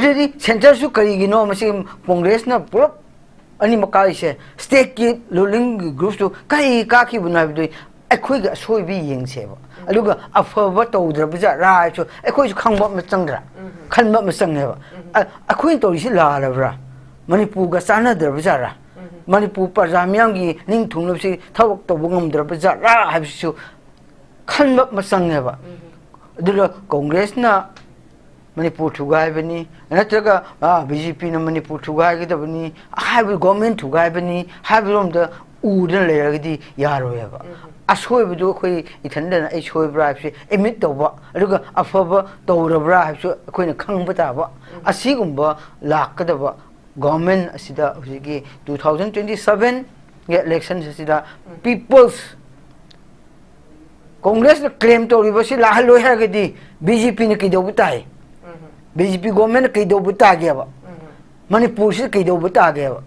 Already center su kari gino masih Congress na pura ani makai se state ki ruling groups tu kai kaki bunai bidui ekoi ga soi bi yeng se ba aluga afaba tawdra baja ra chu ekoi chu khangba ma changdra khanba ma chang ne ba ekoi to ri la la bra Manipur ga sana dra baja ra Manipur parja myang gi ning thunglo si thawak to bungam dra baja ra ha bi chu khanba ma chang ne ba adula Congress na Manipur thugai bani natraga BJP na Manipur thugai gi da bani hai government thugai bani hai rom da u da le ga di yaro ya ba asoi bu du khoi ithanda na ai soi bra si emit to ba aduga afaba to ra bra ha su khoi na khang ba ta ba asi gumba lak ka da ba government asida hujigi 2027 ge election asida people's Congress na claim to ri ba si la haloi ha ga di BJP na ki do butai BJP government kay do buta gaya ba Manipur si kay do buta gaya ba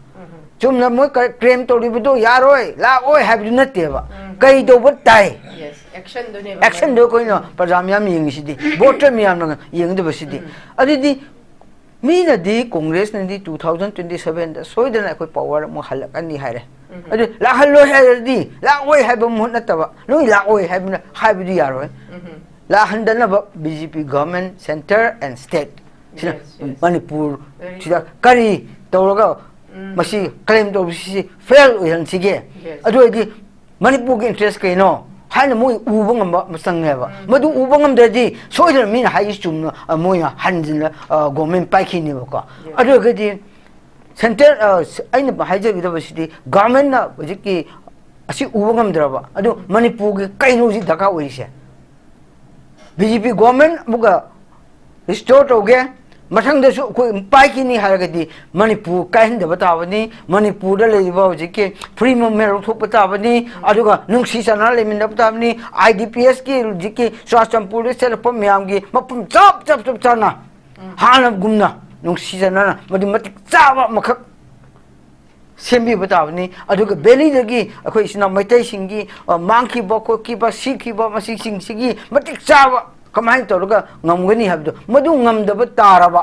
chum na mo claim to ri do yaroy la oy have do not ba kay do butay yes action do ko no parjamyam yeng si di voter miyam na yeng de ba si di adi di mi na di Congress na di 2027 da soy da na ko power mo halak ani haire adi la hallo haire di la oy have mo na ta ba no la oy have di yaroy La handana ba BJP government center and state Manipur sida kari tawraga masi claim to si fail uyan sige adu di Manipur ge interest kai no haina moi ubang ba masang ba madu ubang dadi soidar min hai chum moi hanjin government pai khini ba ko adu ge di center aina ba haije gi da ba si government na jiki asi ubang dra ba adu Manipur ge kai no si daka oi se BJP government buka restore to ge mathang da su ko pai ki ni haragadi Manipur kain da batawani Manipur da le ba jike free movement thok batawani aduga nungsi sana le min da batawani IDPS ki jike swastampur se pom myam gi mapum chap chana hana gumna nungsi sana madu matik chawa makhak sembi batawani aduga beli dagi akoi isna maitai singi mangki ba ko ki ba sikhi ba masi sing sigi matik chawa kamai to ruga ngamgani habdo madu ngamdaba taraba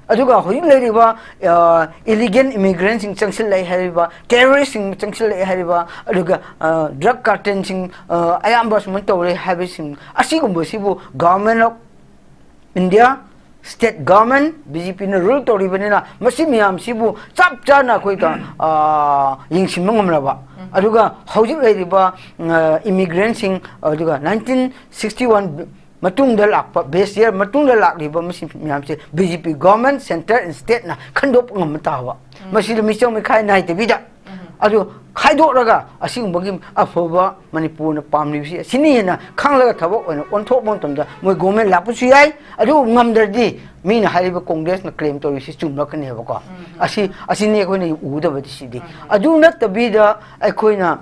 aduga hoi leriba illegal immigrants sing changsil lai hariba terrorists sing changsil lai hariba aduga drug cartel sing ayamba suman to re habising asigumbo sibu government of India state government BJP na rule to ribanina masi miyam sibu chap chana koi ka yingsim ngamla ba aduga hojik leriba immigrants sing aduga 1961 matung da lakpa base year matung da lakliba masi miyam se BJP government center and state na khandop ngamta ba masi mi chong mi khai nai te bida adu khai do raga asing bagi afoba Manipur na pamni si sini na khangla thabo on thok mon tom da moi government lapu su yai adu ngamdardi mi na hariba Congress na claim to si chumla kane ba ko asi ne ko ne u da ba si di adu na tabida ai koina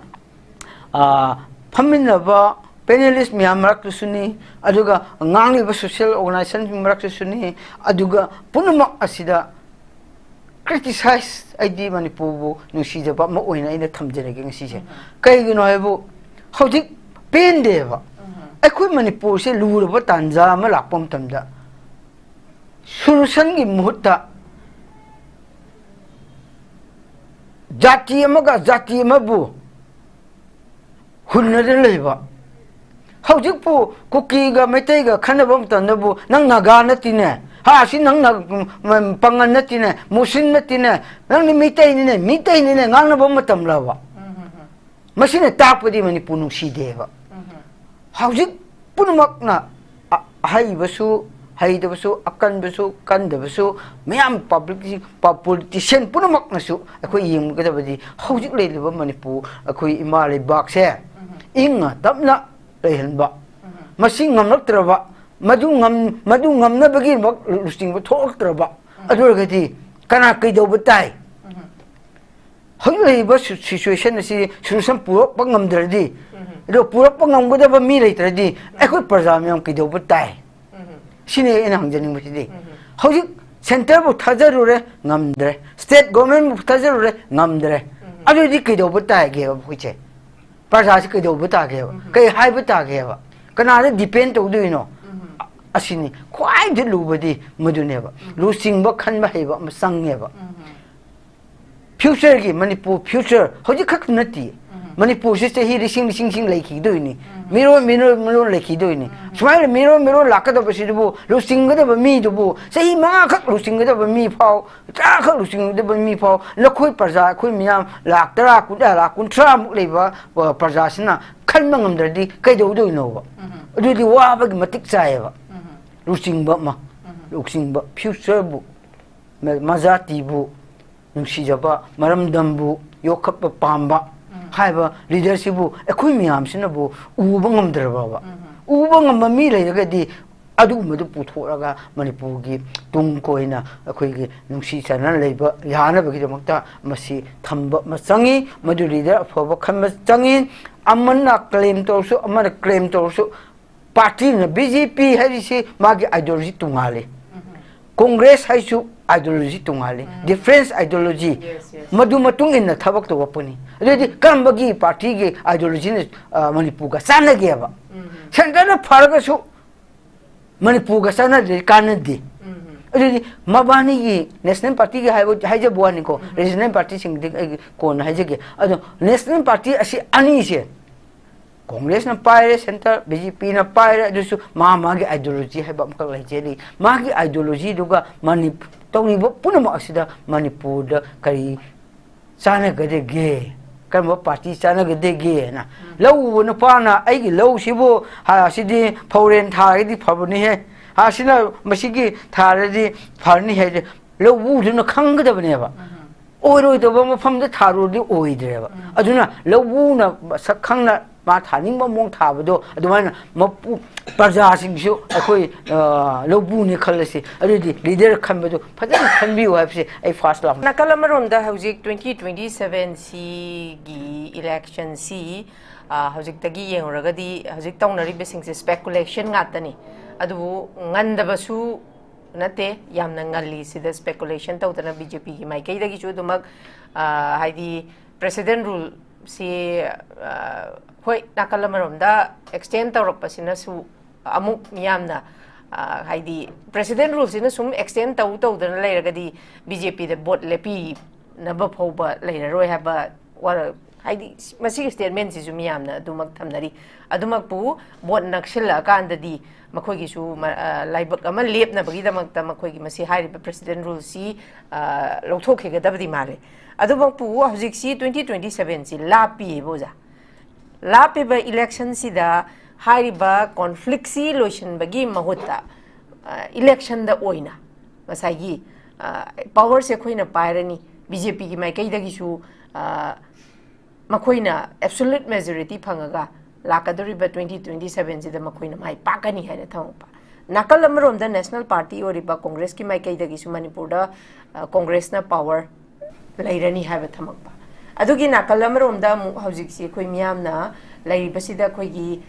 phamina ba panelist miyamrak tu suni aduga ngangi ba social organization miyamrak tu suni aduga punumak asida criticize ID Manipur bu nusi jaba ma oina ina thamjere ge ngsi se kai gino hebu hojik pen de ba ekoi Manipur se lur ba tanja ma lakpom tamda solution gi muhutta jati amaga jati mabu hunna de leba hojik pu kuki ga metai ga khanabam tanbu nang naga na tine ha si nang na pangan na tine musin na tine nang ni mitai ni ne ngang na bom matam lawa masine tapadi Manipur nung si deva hojik punumak na hai basu hai da basu akan basu kan da basu mayam public politician punumak na su akoi yim ga da badi hojik le le Manipur akoi imale bak se inga tapna lehenba masing ngamnak traba madu ngamna bagi bak lusting ba thok traba adur gati kana kai do batai hoi ba situation si solution purok pangam dradi do purok pangam goda ba mi leitradi ekoi parjamyam kai do batai sine ena hangjani mutidi hoi center bu thajarure ngamdre state government bu thajarure ngamdre adu di kai do batai ge ba huiche parja si kai do batai ge kai hai batai ge ba kana depend to do no asini kwai de lubadi maduneba lusingba khanba heba masangeba future gi Manipur future hoji khak nati Manipur se hi rising leki doini miro leki doini smile miro lakada basibu lusing da mi dubu sei ma khak lusing da mi phau cha khak lusing da mi phau lakhoi parja khoi miyam laktara kuda la kuntra mu leba parja sina khanma ngamdadi kai do doino ba adudi wa ba matik chaiba lusing ba ma lusing ba future bu mazati bu nungsijaba maramdambu yokhap pamba haiba leadership bu ekhui miyam sinabu uba ngamdraba uba ngamba mi leigadi adu madu puthoraga Manipur gi tung koina akhoi gi nungsi chana leiba yana bagi damakta masi thamba machangi madu leader afoba khamma changi amana claim torsu amana claim torsu party na BJP harisi magi ideology tungale Congress haisu ideology tungale difference ideology madu matung in thabak to wapuni redi kambagi party ge ideology ne Manipur ga sana ge ba sangana farga su Manipur ga sana de kanadi redi mabani gi national party ge haije buani ko regional party sing de ko na haije ge ado national party asi ani se Congress na paire center BJP na paire dusu magi ideology haiba amka lajeli magi ideology duga Manipur tawni bo punama asida Manipur da kari sana gade ge kan party sana gade ge na law na pana ai gi law sibo ha sidi foreign thai di phabni he ha sina masigi tharadi pharni he law bu na khang gada bane ba oiro to ba pham da tharu di oidre ba aduna law bu na sakhang na ma thaning ba mong thabado adumana mapu parja singsu akoi lobu ni khalasi adudi leader khambedo fajan khanbi wa hapse ai fast lam nakalamarom da hojik 2027 si gi election si hojik tagi yengragadi hojik tawnari besing se speculation ngatani adu ngandabasu nate yamna ngalli sida speculation tawdana BJP gi maikai dagi chu dumak haidi president rule si hoi nakalamarom da extend tawrapasina su amuk miyamna haidi president rules ina sum extend tawdana leiragadi BJP the bot lepi naba phoba leiraroi haba war haidi masi statement si miyamna adumak thamnari adumak pu bot nakshila kandadi makhoi gi su laibak ama lepna bagi damakta makhoi gi masi hairiba president rules si lokthokhe gadabdi male adumak pu hojik si 2027 si lapi boja lapi ba election si da hairiba conflict si lotion bagi mahutta election da oina masagi power se khoina pairani BJP gi mai kai dagi su makhoina absolute majority phangaga lakadoriba 2027 si da makhoina mai pakani haina thangpa nakal amrom da national party oriba congress ki mai kai dagi su Manipur da congress na power lairani haiba thamakpa adugi nakal amrom da hojik si khoi miyam na lairiba sida khoi gi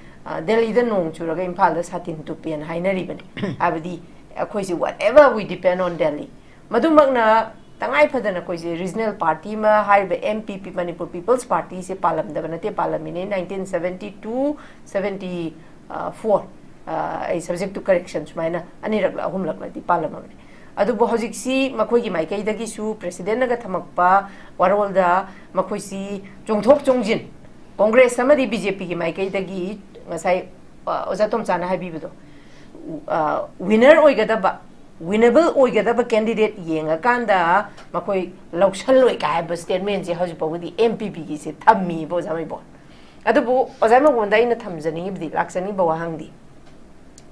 Delhi the nong churaga Impal the satin to pen hainari bane abadi akoisi whatever we depend on Delhi madumagna tangai phadana koisi regional party ma haibe MPP Manipur People's Party se palam da banate palamine 1972 74 ai subject to corrections maina anirak ahum lakla di palamane adu bo hojik si makoi gi maikai dagi su president naga thamakpa warol da makoi si jongthok jongjin congress samadi BJP gi maikai dagi ngasai ojatom chana habibido winner oigadaba winnable oigadaba candidate yenga kanda makoi loksal loi ka ba statement je hoji pawdi MPP gi se thammi bo jamai bo adubu ojama gonda ina thamjani bdi laksani bo hangdi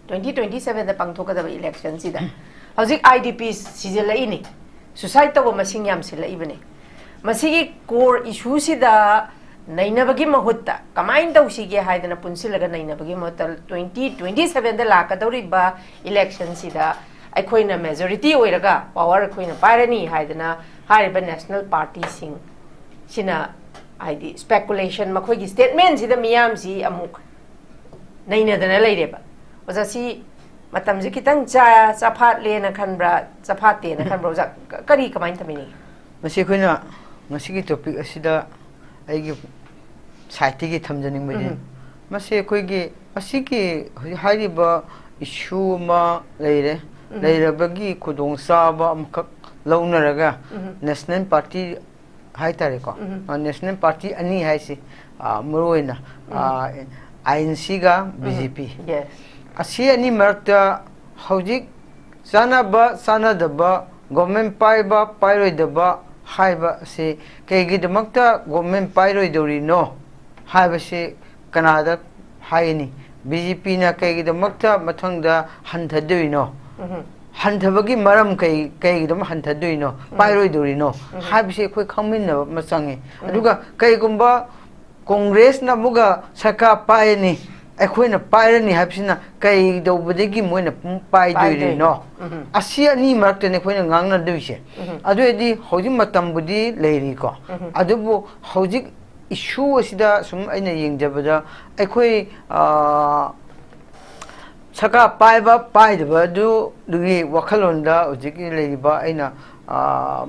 2027 da pangthokadaba election sida hojik IDPs sijela ini suicide to masing yam sila ibane masigi core issue sida nainabagi mahutta kamain tawsige haidana punsilaga nainabagi mahutta 2027 da lakadoriba election sida aikoina majority oiraga power aikoina pairani haidana hariba national party sing sina ID speculation makhoi gi statement sida miyam si amuk nainadana leireba ozasi matam ji kitang chaphat le na khanbra chaphate na khanbra kari kamain thamini masi khoina ngasigi topic asida aigi saiti gi thamjaning bade mase koi gi asigi hairiba issue ma leire leirabagi khudong saba amkhak launaraga national party hai tare ko national party ani hai si muroina INC ga BJP yes asi ani marta hojik sanaba sanadaba government paiba pairoidaba haiba se kegi damakta government pairoidori no haiba se kanada haini BJP na kegi damakta mathangda hanthadoi no hantabagi maram kai dam hanthadoi no pairoidori no haiba se khoi khangmin ma change aduga kai gumba congress na muga saka paini akhoi pairani habsina kai dobadagi moina paidoi no asia ni marakte ne khoi ngangna duise aduedi hoji matambudi leiri ko adubu hoji issue asida sum aina yengjabada akhoi saka paiba paidaba dugi wakhalonda ojiki leiriba aina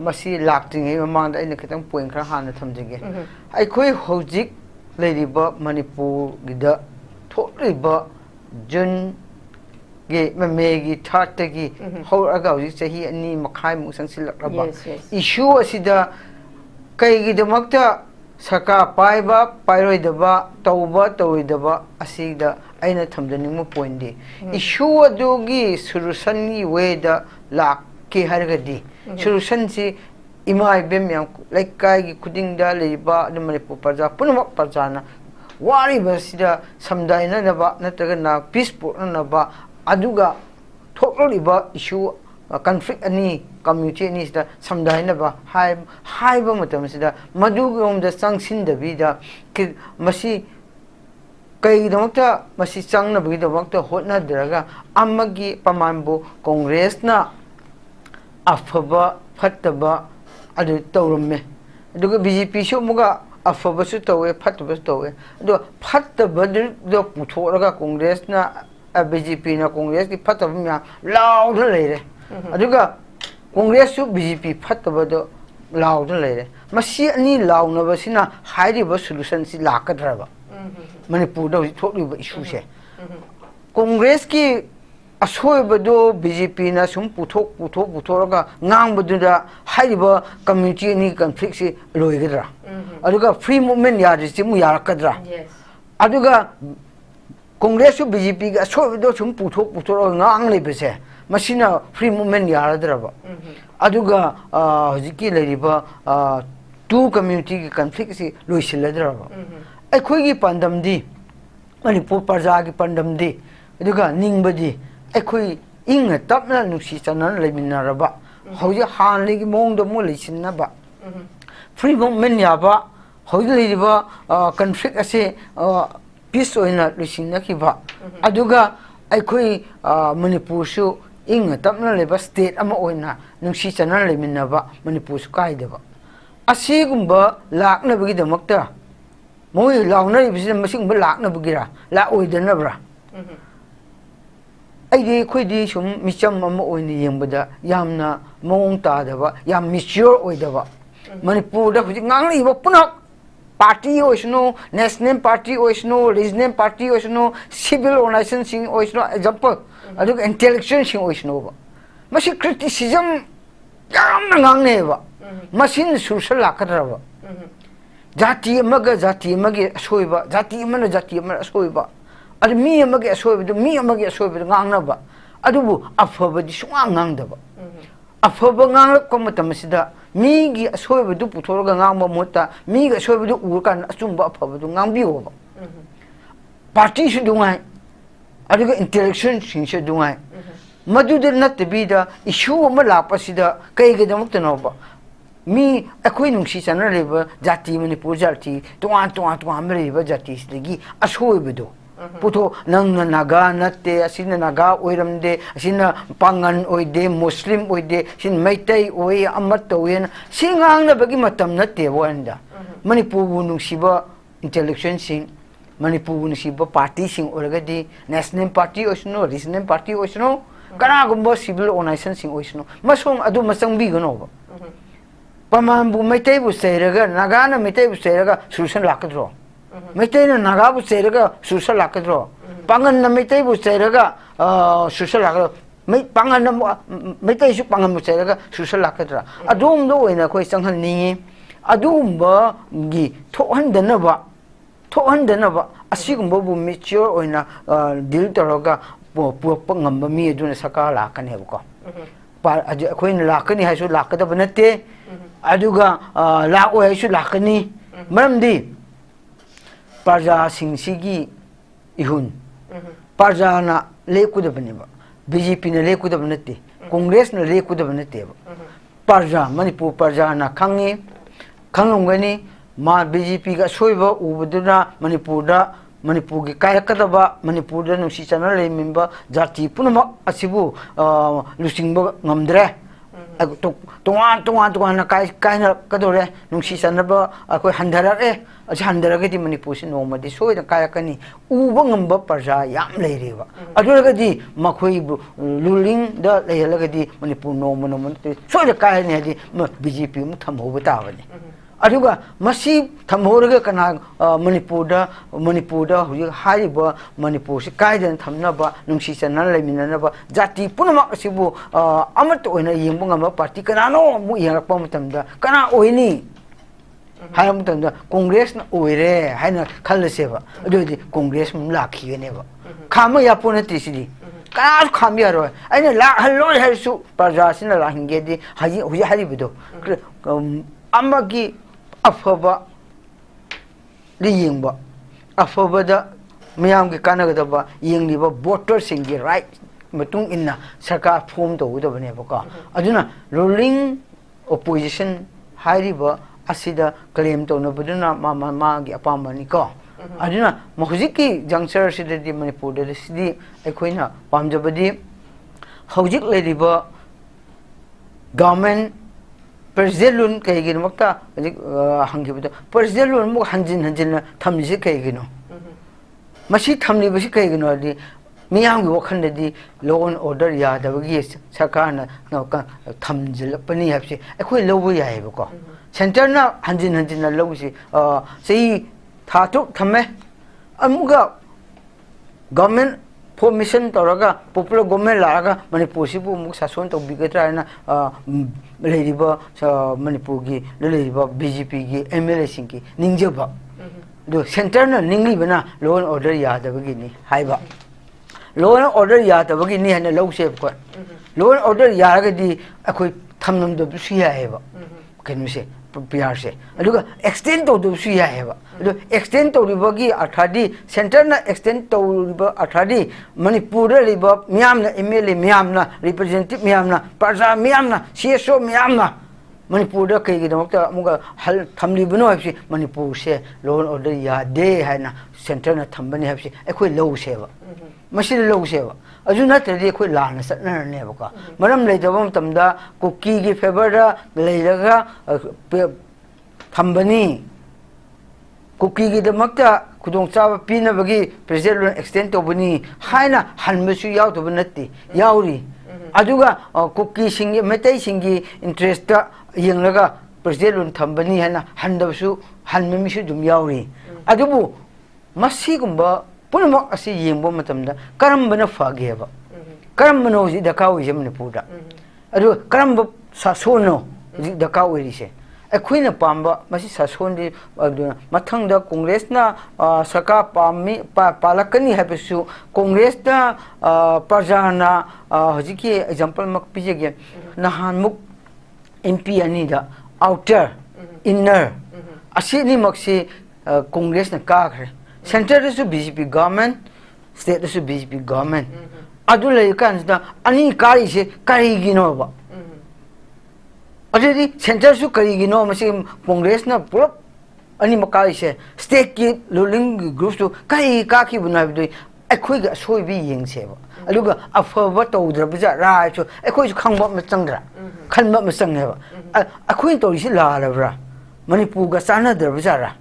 masi laktingi mamangda aina khitang point khara hana thamjige akhoi hojik leiriba manipur gida thoriba jun ge megi thatgi horaga ojik chahi ani makhai mu sangsilakaba issue asida kai gidamakta saka paiba pairoidaba tauba toidaba asida aina thamjanimu point di issue adugi solution gi way da lakki hargadi solution si imai bem yang laikai gi kuding da leiba Manipur parja punamak parjana wari basida samdaina naba nataga na peaceful naba aduga thokliba issue conflict ani community ni sida samdaina ba hai ba matam sida madugom da sangsin da bida ki masi kai damakta masi changna bi damakta hotna daraga amagi pamanbo congress na afaba phattaba adu tawrumme aduga BJP shu muga afaba su tawe phattaba su tawe adu phattaba do puthoraga congress na BJP na congress ki phattaba mya laud leire aduga congress su BJP phattaba do laud leire masi ani launa basina hairiba solution si lakadraba Manipur da thokliba issue se congress ki asoibado BJP na sum puthораga ngangbadunda haiba community ni conflict si loigadra aduga free movement yadisi mu yarakadra yes aduga congress BJP ga asoibado sum puthораga ngang lebese masina free movement yaradraba aduga hojiki leriba two community ki conflict si loisiladraba akhoi gi pandamdi Manipur parja gi pandamdi aduga ningbadi akhoi ing tapna nusi chanan leminaraba hoji hanli gi mongdo mu leisinaba free movement yaba hoji leriba conflict ase peace oina lusinnakiba aduga akhoi Manipur su ing tapna leba state ama oina nusi chanan leminaba Manipur su kaidaba asigumba laknabagi damakta moi launari bisi masing balakna bugira la oidanabra aidi khoidi sum micham ama oini yembada yamna mong ta daba yam mature oidaba Manipur da huji ngangli ba punak party oisno national party oisno regional party oisno civil organization sing oisno example aduk intellectual sing oisno ba masi criticism yamna ngangne ba masin social lakadraba jati magi asoiba jati mana asoiba adu mi magi asoiba ngangnaba adubu afaba di sunga ngangdaba afaba ngangla ko matamasida mi gi asoiba du puthoroga ngangba mota mi gi asoiba du urkan asumba afaba du ngangbiyoba party su dungai aduga interaction singse dungai maduda natbida issue ma lapasida kaiga damakta noba mi akhoi nungsi chana leba jati Manipur jati tuan mereba jati sidagi asoibedo puto nang naga natte asina naga oiramde asina pangan oide muslim oide sin maitai oi amat toyen singang na bagi matam natte wanda Manipur nungsiba intellectual sing Manipur nungsiba party sing oragadi national party osno regional party osno kana gumbo civil organization sing osno masong adu masang bi gono Pamanbu Meitei bu seiraga Nagana Meitei bu seiraga solution lakadro Meitei na Naga bu seiraga solution lakadro pangan na mai tai bu chairaga susalaka mai pangan na mai tai su pangan bu chairaga susalaka dra adum do oina khoi changhan ni adum ba gi thohan dana ba asigumba bu mature oina deal taraga puak ngamba mi aduna saka lakane ko pa khoi na lakani haisu lakada banate aduga lako haisu lakani maramdi parja singsigi ihun parja na lekuda baniba BJP na lekuda banate Congress na lekuda banate parja Manipur parja na khangi khangongani ma BJP ga soiba ubuduna Manipur gi kayakadaba Manipur da nungsi chana le member jati punama asibu lusingba ngamdre tongan na kai na kadore nungsi chana ba akoi handara handara di Manipur si noma di soida kayakani uba ngamba parja yam leireba aduraga di makhoi luling da lehalaga di Manipur noma soida kayani di BJP mu thamhoba tawani aduga masi thamhoraga kana Manipurda huji haiba Manipur si kaidan thamnaba nungsi chana leiminanaba jati punama asibu amat oina yengbu ngama party kana no mu yangrakpa matamda kana oini haram tanda Congress na oire haina khallaseba adudi Congress mu lakhigeneba khama yapona tisidi kana khami yaro aina la halloi haisu parja sina la hingedi haji huji haribido amagi afaba liyingba afabada miyamgi kanagadaba yingliba voter singi right matung inna sarkar form to udabane baka aduna ruling opposition hairiba asida claim to no baduna ma gi apamani ko aduna mohjiki juncture sida di Manipur da sidi ekhoina pamjabadi hojik leriba government President kaigin makta hangibda President mu hanjin thamji kaigino masi thamni basi kaigino di miyang wakhan di law and order yadabagi sarkarna ka thamjil pani habsi ekhoi lobu yaiba ko center na hanjin na lowsi sei thatu thame amuga government formation toraga popular government laraga Manipur sibu muk sason to bigatra na leriba Manipur gi leriba BJP gi MLA singi ningjaba do center na ningli bana law and order yadabagi ni haiba law and order yadabagi ni hana law save ko law and order yaraga di akoi thamnam do su yaeba kenu se PR se aduga extend to do su yaeba ado extend to ribagi athadi center na extend to riba athadi Manipur riba miyamna MLA miyamna representative miyamna parja miyamna CSO miyamna Manipur da kai gidamta muga hal thamli bano habsi Manipur se law and order ya de haina center na thambani habsi ekhoi low seba masil low seba ajuna tadi ekhoi lana satna ne baka maram leidabam tamda cookie gi favor da leilaga thambani cookie gi damakta kudong chaba pina bagi president extend to bani haina hanmasu yaw to banati yawri aduga cookie singi metai singi interest ta yenglaga president thambani hana handabsu hanmamisu dum yawri adubu masigumba punama asi yengbo matamda karambana fageba karambana uji dakawi jemne puda adu karamba sasono uji dakawi rise ekhuina pamba masi sasondi mathangda Congress na saka pami palakani habesu Congress na parjana hojiki example mak pijege nahanmuk MP anida outer inner asini maksi Congress na kakre center is BJP government state is BJP government adulai kansta ani kari se kari ginoba adedi center su kari gino masi Congress na pura ani makari se state ki ruling groups to kari kaki bunabdoi ekhoi ga soi bi yengseba aluga afaba tawdra bija ra so ekhoi khangba ma changdra khanba ma changneba ekhoi to isi la labra Manipur ga sana dra bija ra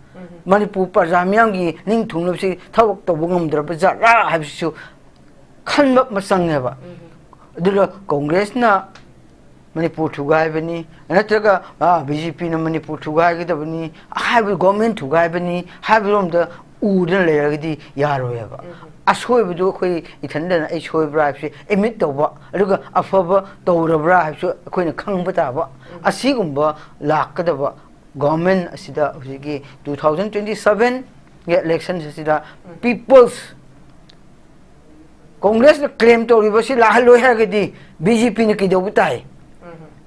Manipur parja miyamgi ning thunglopsi thawak tawbu ngamdra bija ra habsu khanba ma changneba adula Congress na Manipur thugai bani natraga BJP na Manipur thugai ga dabani haibu government thugai bani haibu rom da ꯎꯗꯅ ꯂꯩꯔꯒꯗꯤ ꯌꯥꯔꯣꯏꯕ ꯑꯁꯣꯏꯕꯗꯨ ꯑꯩꯈꯣꯏ ꯏꯊꯟꯗꯅ ꯑꯩ ꯁꯣꯏꯕ꯭ꯔꯥ ꯍꯥꯏꯕꯁꯤ admit ꯇꯧꯕ ꯑꯗꯨꯒ ꯑꯐꯕ ꯇꯧꯔꯕ꯭ꯔꯥ ꯍꯥꯏꯕꯁꯨ ꯑꯩꯈꯣꯏꯅ ꯈꯪꯕ ꯇꯥꯕ ꯑꯁꯤꯒꯨꯝꯕ ꯂꯥꯛꯀꯗꯕ ꯒꯣꯚꯔꯟꯃꯦꯟꯠ ꯑꯁꯤꯗ ꯍꯧꯖꯤꯛꯀꯤ 2027 ꯒꯤ ꯏꯂꯦꯛꯁꯟ ꯑꯁꯤꯗ ꯄꯤꯄꯜꯁ ꯀꯣꯡꯒ꯭ꯔꯦꯁꯅ ꯀ꯭ꯂꯦꯝ ꯇꯧꯔꯤꯕꯁꯤ ꯂꯥꯛꯍꯜꯂꯣꯏ ꯍꯥꯏꯔꯒꯗꯤ BJPꯅ ꯀꯩꯗꯧꯕ ꯇꯥꯏ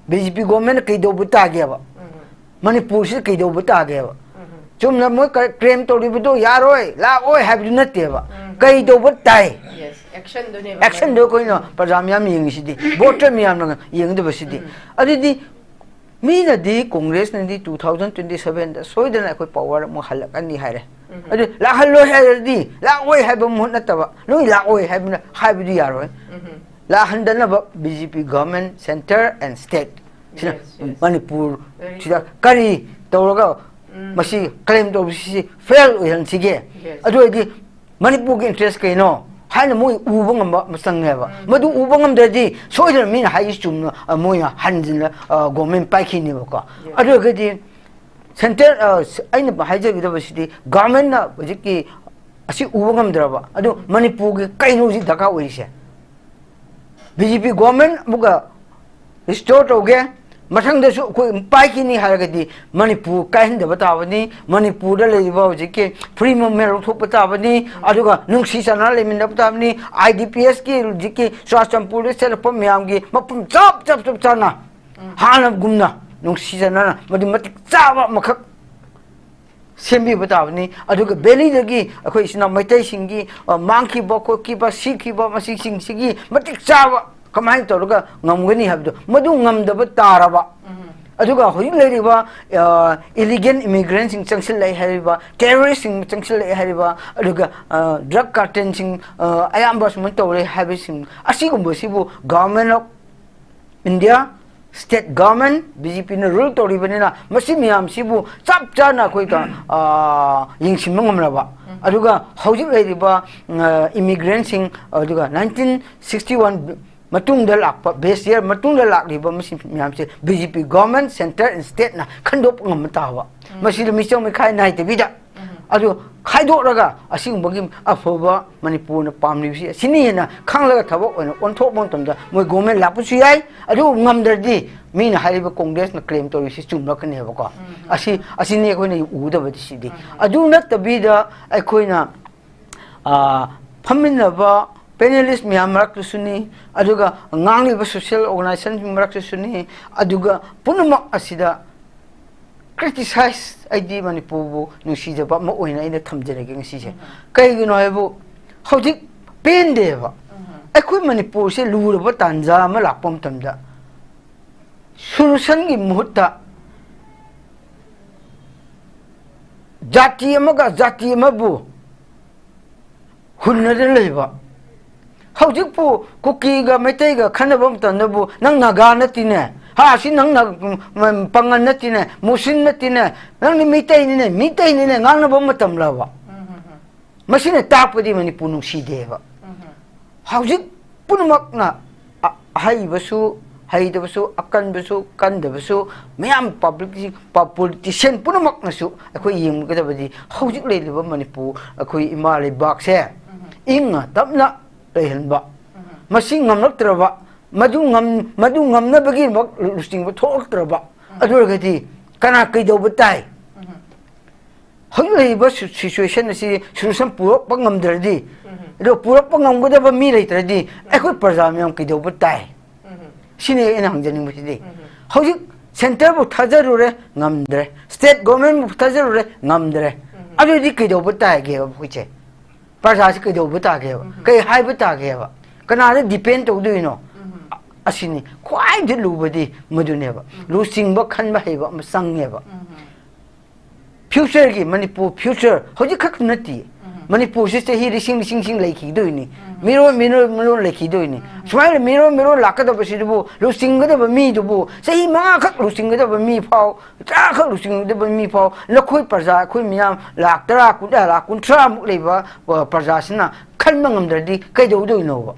BJP ꯒꯣꯚꯔꯟꯃꯦꯟꯠꯅ ꯀꯩꯗꯧꯕ ꯇꯥꯒꯦꯕ ꯃꯅꯤꯄꯨꯔꯁꯤꯗ ꯀꯩꯗꯧꯕ ꯇꯥꯒꯦꯕ ꯆꯨꯝꯅ ꯃꯣꯏ ꯀ꯭ꯂꯦꯝ ꯇꯧꯔꯤꯕꯗꯣ ꯌꯥꯔꯣꯏ ꯂꯥꯛꯑꯣꯏ ꯍꯥꯏꯕꯗꯨ ꯅꯠꯇꯦꯕ ꯀꯩꯗꯧꯕ ꯇꯥꯏ ꯑꯦꯛꯁꯟꯗꯣ ꯑꯩꯈꯣꯏꯅ ꯄ꯭ꯔꯖꯥ ꯃꯌꯥꯝ ꯌꯦꯡꯉꯤꯁꯤꯗꯤ ꯚꯣꯇꯔ ꯃꯌꯥꯝꯅ ꯌꯦꯡꯒꯗꯕꯁꯤꯗꯤ ꯑꯗꯨꯗꯤ ꯃꯤꯅꯗꯤ ꯀꯣꯡꯒ꯭ꯔꯦꯁꯅꯗꯤ 2027ꯗ ꯁꯣꯏꯗꯅ ꯑꯩꯈꯣꯏ ꯄꯋꯥꯔ ꯑꯃꯨꯛ ꯍꯜꯂꯛꯀꯅꯤ ꯍꯥꯏꯔꯦ ꯑꯗꯨ ꯂꯥꯛꯍꯜꯂꯣꯏ ꯍꯥꯏꯔꯗꯤ ꯂꯥꯛꯑꯣꯏ ꯍꯥꯏꯕ ꯃꯍꯨꯠ ꯅꯠꯇꯕ ꯅꯣꯏ ꯂꯥꯛꯑꯣꯏ ꯍꯥꯏꯕꯗꯤ ꯌꯥꯔꯣꯏ ꯂꯥꯛꯍꯟꯗꯅꯕ BJP government centre and state sina Manipur sida kari tawraga masi claim tawbisi fail oihansige adu edi Manipur ge interest kaino haina moi uba ngamba masangeba madu uba ngamdadi soidana mina hai chumna moina hanjina government paikini bako adu gedi center aina haije gidabasidi government na hojiki asi uba ngamdraba adu Manipur ge kaino ji daka oise BJP government buga restore tawge mathangdasu koi paikini haragadi Manipur kaihindaba tabani Manipur da leiba hojiki free movement thokpa tabani aduga nungsi sana leminaba tabani IDPS ki hojiki swachampur selapam myamgi mapum chap chana hana gumna nungsi sana madu matik chaba makhak sembi batabani aduga beli dagi akoi isna maitai singi mangki ba ko ki ba sikhi ba masi sing sigi matik chaba kamai tawraga ngamgani habdo madu ngamdaba taraba aduga hoi leiriba illegal immigrants sing changsil lai hariba terrorists sing changsil lai hariba aduga drug cartel sing ayamba suman tawre habising asigumba sibu government of India state government BJP na rule tawribanina masi miyam sibu chap chana koi ka yingsimma ngamraba aduga hojik leiriba immigrants sing aduga 1961 matung da lakpa base year matung da lakliba masi miyam se BJP government center and state na khandop ngamtawa masi mi chong mi khai nai te bida adu khaidok raga asingbagi afoba Manipur na pamli si sini na khanglaga thabok oina onthok mon tamda moi government lapu su yai adu ngamdardi mina hariba congress na claim to si chumla kane ba ko asini ko ni udaba si di adu nat tabida aikoina phaminaba panelist miyam rak suni aduga ngangi ba social organization rak suni aduga punamak asida criticize ID Manipur bu nusi jaba ma oina ina thamjere ge si se kai gino haibu hojik pen deba akoi Manipur se luraba tanja ma lakpam tamda solution gi muhutta jati amabu hunna de leba hojik pu kuki ga metai ga khanabam tanabu nang naga natine ha si nang na pangan natine musin natine nang ni mitai ni ngang na bom matam lawa masine tapadi Manipur nung si deba hojik punumak na hai basu akan basu kan basu mayam public politician punumak na su akoi yeng ga dabadi hojik leiba Manipur akoi imale bak se inga tapna lehenba masing ngamlaktraba madu ngamna bagi lusting ba thoktraba adurgati kana kaidoba tai hoileiba situation asi solution purok pangamdradi do purok pangamgodaba mi leitradi akoi praja myam kaidoba tai sine ena hangjaning bisi hojik center bu thajarure ngamdre state government bu thajarure ngamdre adudi kaidoba tai ge buche praja si kaidoba ta ge kai haiba ta ge ba kana depend tawduino asini kwai de lubadi maduneba lusingba khanba heba masangeba future gi Manipur future hoji khak nati Manipur se hi rising laiki doini miro laiki doini smile miro lakada basidu lusingga da mi dubu sei ma khak lusingga da mi phau tra khak lusingga da mi phau lakhoi parja khoi miyam laktara kuda la kuntra mu leba parja sina khanma ngamdradi kaido doino ba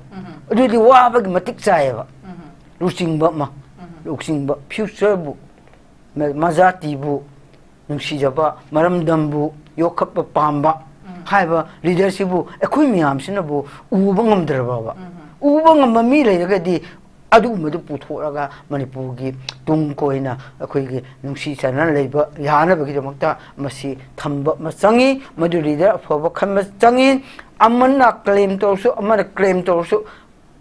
adudi wa ba matik chaiba lusingba future bu mazati bu nungsijaba maramdam bu yokhap pamba haiba leadership bu ekhui miyam sina bu uba ngamdra ba uba ngam mi le ga di adu madu puthoraga manipur gi tung koina akhoi gi nungsi chana leiba yana ba gi damakta masi thamba machangi madu leader foba khamma changi amanna claim to su amana claim to su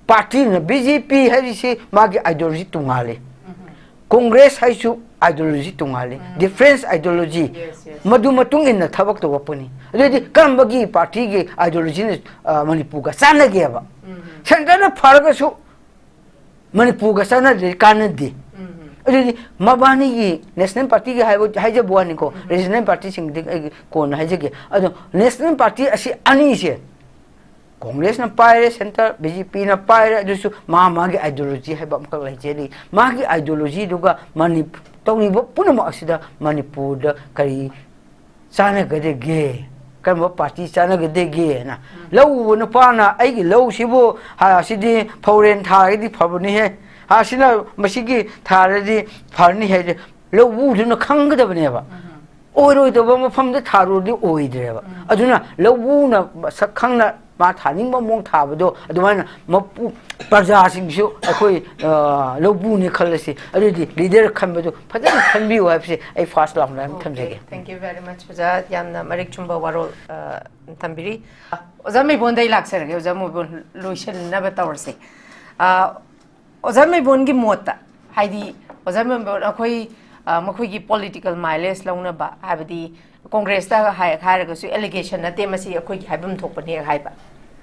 party na BJP haisi magi ideology tungale congress haisu ideology tungale difference ideology madu matung in na thabak to wapuni adi kambagi party gi ideology ne manipur ga sana ge ba center na farga su Manipur ga sana de kanadi adi mabani gi national party gi haija buani ko regional party sing de ko na haija ge ado national party asi ani se congress na paire center BJP na paire adu su ma gi ideology haiba am ka lai jeli ma gi ideology duga manipur tawni bo punama asida manipur da kari sana ga de ge kan party chana ga de ge na low na pa na ai gi low sibo ha sidi foreign thai di phabuni he ha sina masigi thare di pharni he low wu na khang ga da ne ba oi do ba mafam da tharu di oi de ba aduna low wu na sakhang na ma thaning ba mong tha ba do aduma mapu praja sing su akoi low bu ni khalasi adi leader khan ba do phajan khan bi wa se ai fast lam na thamje thank you very much Oza yamna marik chumba warol thambiri Oza Meibon dai laksar ge Oza Meibon loishal na ba tawrse Oza Meibon gi mota haidi Oza Meibon akoi makhoi gi political mileage launa ba habadi congress ta hai ga su allegation na te masi akoi gi haibam thokpani haiba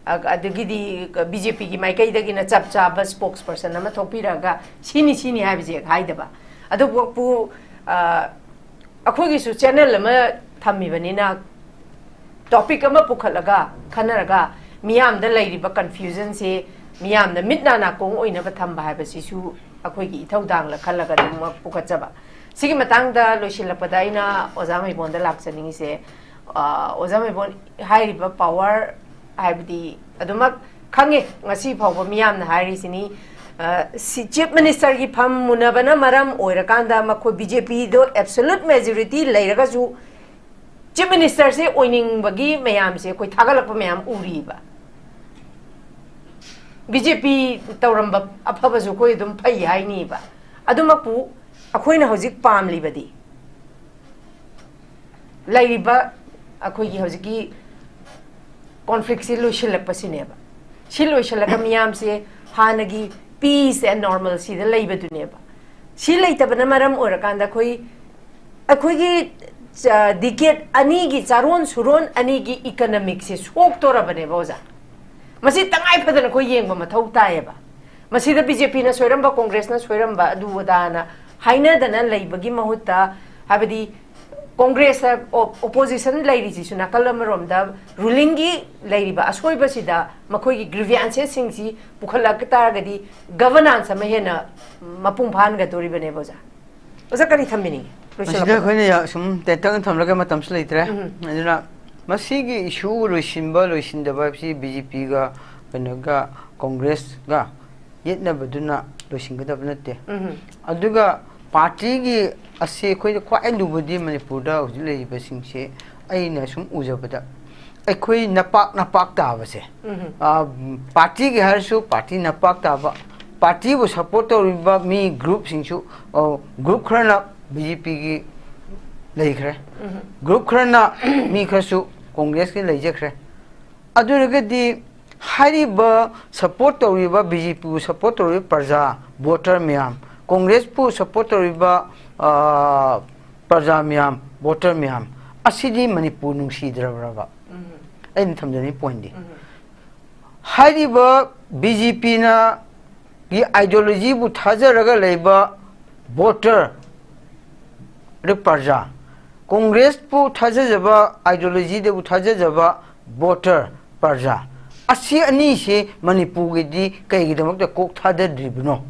adugidi BJP gi maikai dagi na chap chap spokesperson ama thokpiraga sini haibje haidaba adu pu akoi gi su channel ama thammi bani na topic ama pukhalaga khanaraga miyam da lairiba confusion se miyam na mitna na kong oina ba thamba haiba si su akoi gi thaudang la khalaga dum pukhachaba sigi matang da loishilapada ina Oza Meibon da laksaningi se Oza Meibon hairiba power haibdi adumak khange ngasi phawba miyam na hairi sini si chief minister gi pham munabana maram oirakanda makho BJP do absolute majority leiraga su chief minister se oining bagi mayam se koi thagalakpa mayam uriba BJP tawramba afaba su koi dum phai haini ba adumapu akoina hojik pam libadi lairiba akoi gi hojiki conflict si loishilakpa sineba si loishilaka miyam se hanagi peace and normalcy da leibaduneba si leitabana maram orakanda akoi gi decade ani gi charon suron ani gi economic se sok torabane boza masi tangai padana koi yengba mathau taeba masi da BJP na soiramba congress na soiramba adu wadana haina dana leibagi mahutta habadi congress opposition lairi si suna kalamarom da ruling gi lairiba asoi basida makoi gi grievances singsi pukhala kataragadi governance ma hena mapung phan ga tori bane boza oza kari thambini masida khone ya sum tetang thamlaga matam sleitre aduna masigi issue loisinda ba si BJP ga kanaga congress ga yetna baduna loisingada banate aduga party gi ase khoi khwai lubadi manipur da hujil leiba singse aina sum ujabada akhoi napak ta base party gi harsu party napak ta ba party bu support toriba mi group singsu group khrana BJP gi leikhre group khrana mi khasu congress gi leijakre aduragadi hariba support toriba BJP support toriba praja voter myam congress pu support toriba praja myam voter myam asidi manipur nungsi drabraba ain thamjani point di hariba BJP na gi ideology bu thajaraga leiba voter re praja congress pu thajajaba ideology de bu thajajaba voter praja asi ani se manipur gi di kai gi damak da kok thada dribno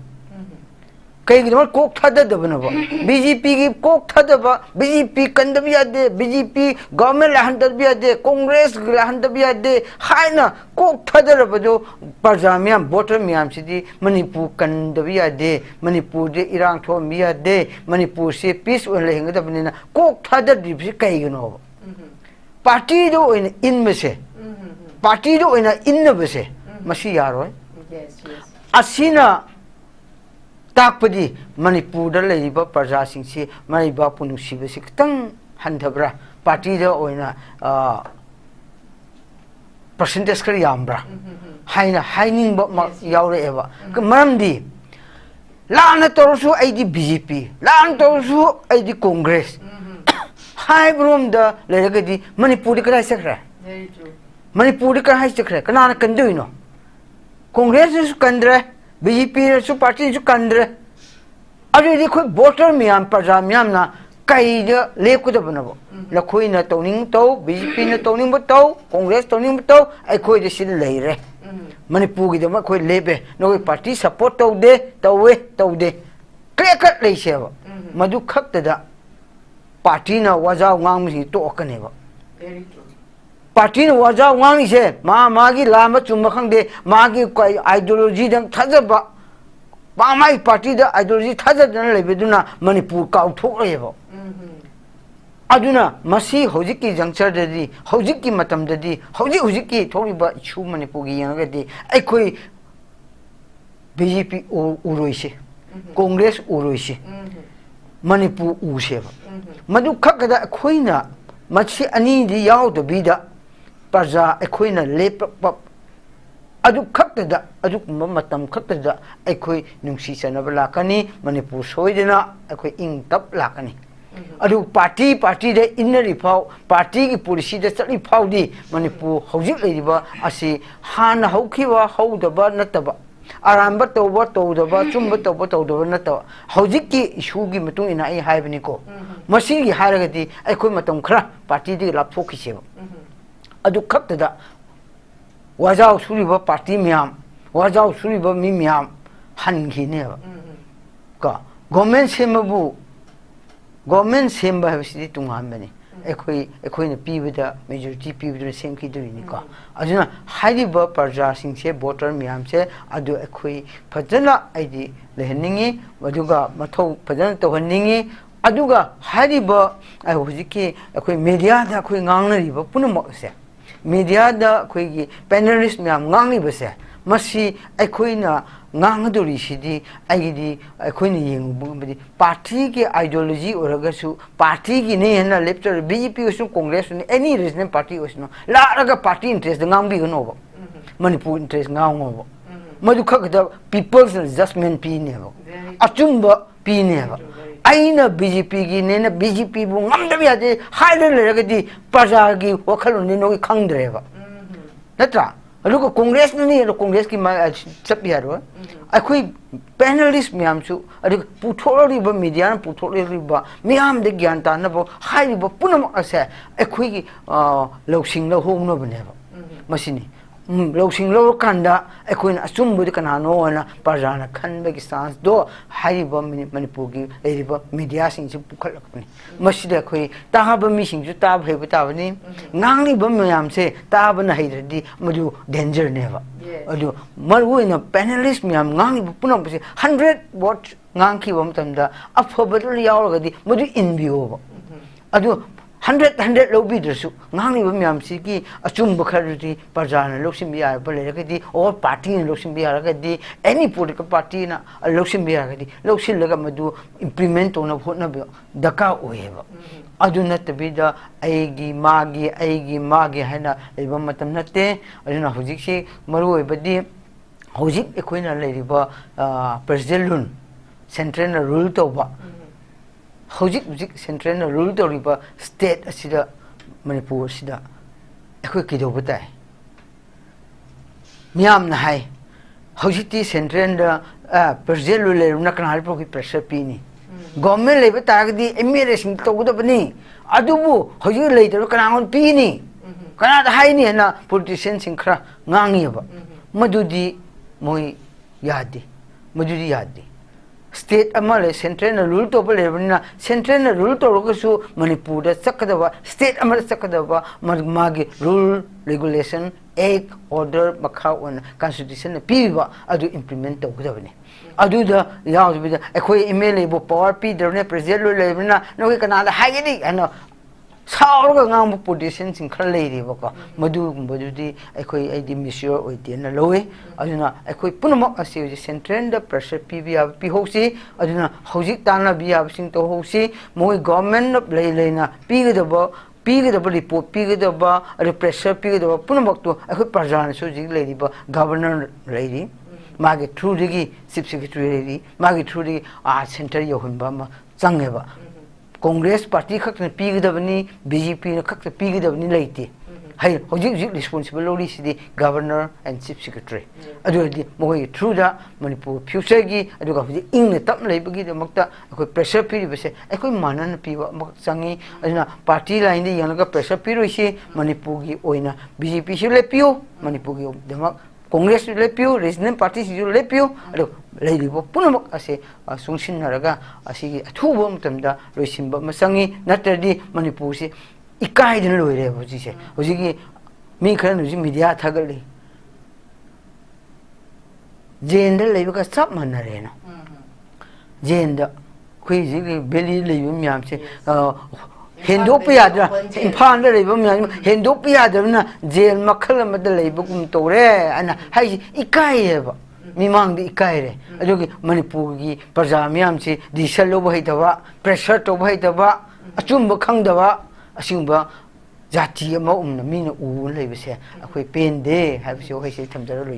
kai gi damak kok thada dabna ba BJP gi kok thada ba BJP kandabiya de BJP government la handabiya de congress la handabiya de haina kok thada rabado parjamiam voter miam sidi manipur kandabiya de manipur de irang thomiya de manipur se peace on lehinga dabnina kok thada drib si kai gi no party do in mese party do in the bese masi yaro asina takpadi Manipur da leiba praja singsi maiba punusi bese kitang handabra party do percentage kari yambra haina haining ba yaure eba maramdi lana torusu aidi BJP lana torusu aidi Congress hai brom da leragadi Manipur ka sakra Manipur ka hai sakra kana kanduino Congress su kandra BJP su party su kandra adi di khoi voter miam praja miam na kai da leku da banabo la khoi na toning to BJP na toning ba to Congress toning ba to ai khoi de sin leire Manipur gi da ma khoi lebe no party support to de krekat lei seba madu khak da party na waja ngang mi to okane ba party na waja ngang ni se ma gi lama chum khang de ma gi ideology dang thaja ba mai party da ideology thaja dan lebe duna Manipur ka thok le ba aduna masi hojik ki juncture dadi hojik ki matam dadi hojik ki thori ba chu Manipur gi yang ga di ai khoi BJP uroise Congress uroise Manipur useba madu khakada khoina machi ani di yaw to bida parja khoina lep adu khakda adu matam khakda khoi nungsi chanaba lakani Manipur soidena khoi ing tap lakani adu party de inner phau party ki policy de chali phau di Manipur hojik leiba asi han haukiwa haudaba nataba aramba toba todaba chumba toba nata hojik ki issue gi matung ina ai haibani ko masi gi haragati ai khoi matam khra party di lapthok ki seba adu khakda wajau suriba party miam wajau suriba mi miam han gi ne ka government semba habisi tungan bani ekhoi na pibida majority pibida semki duni ka ajuna haiba parja singse voter miam se adu ekhoi phajana aidi leheningi waduga mathau phajana tohanningi aduga haiba ai hojiki ekhoi media da ekhoi ngangnariba punamak se media da ekhoi gi panelist miam ngangni se masi ekhoi na ngangadori sidi aigidi ekhoi ni yengbudi party ki ideology oragasu party ki ne na lecture BJP usu Congress ni any regional party usno la raga party interest ngangbi gno Manipur interest ngango madu khakda people's adjustment pi ne ba achumba pi ne ba aina BJP gi ne na BJP bu ngamda bi ade haide le ragadi praja gi wakhalun ni no khangdre ba natra aluko Congress ni Congress ki ma chapi haro akhoi panelist miam su adu puthori ba media na puthori ba miam de gyan ta na bo hai ba punam ase akhoi ki loksing lo hom no bane ba masini loksing lo kanda akhoi na asum bu de kana no na parjana khan ba ki sans do hai ba Manipur gi eri ba media sing su pukhal lakni maside akhoi ta ba mi sing su ta bhai ba ta bani ngangli ba miam se ta ba na hai di madu danger ne ba adu maru ina panelist miam ngangi punam se 100 watt ngangki bam tamda afobadul yawragadi madu inbio ba adu 100 lobi dersu ngangi bam miam si ki achum bakhardi parjana loksim biya ba leragadi or party loksim biya ragadi any political party na loksim biya ragadi loksil laga madu implement ona hotna daka oyeba adu natabida aigi magi haina leiba matam natte aduna hojik se maru oibadi hojik ekhoina leiriba president lun central na rule toba hojik central na rule toriba state asida Manipur sida ekhoi kido batai miam na hai hojiti central da president lun le na kana halpo ki pressure pini government leba tagdi emirating togudabani adubu hoji leiter kanangon pini kana da haini na politician sing khra ngangi ba madudi moi yadi state amale central na rule to lebna central na rule to rogusu Manipur da sakadaba state amale sakadaba magi rule regulation act order makha on constitution na piba adu implement togudabani adu da yaw bida ekhoi email bo power p derne president lo lebna no kana da haigidi ana sauraga ngam politician sing khar leiri bako madu gumbadudi ekoi aidi misure oidena lowe aduna ekoi punamak asi central da pressure pbia pihosi aduna hojik tana bia sing to hosi moi government of leina pigedabo report pigedaba pressure pigedaba punamak to ekoi prajan so jig leiri ba governor leiri magi through digi chief secretary leiri magi through digi center yohunba ma changeba Congress party khakna pigedabani BJP na khakna pigedabani leite hai hojik responsible lori sidi governor and chief secretary adu di moi through da Manipur future gi adu ga hojik ing tap leibagi da makta akoi pressure piri bese akoi manan piwa mak changi aduna party line di yang ga pressure piri si Manipur gi oina BJP si le pio Manipur gi demak Congress le pio regional party si le pio adu leilibo punamak ase sungsin naraga asigi athubo matamda loisimba masangi natradi Manipur si ikai din loire hoji se hoji gi mi khan hoji media thagali jenda leiba ka sab manare na jenda khoi ji gi beli leiba myam se Hindu piyadra imphal da leiba myam Hindu piyadra jail makhal amada leiba kum tore ana hai ikai ba mimang di ikai re ajogi Manipur gi praja myam se disal lo bai dawa pressure to bai dawa achumba khang dawa asingba jati ama umna mina u leibase akoi pende haibse hoi se thamjara loi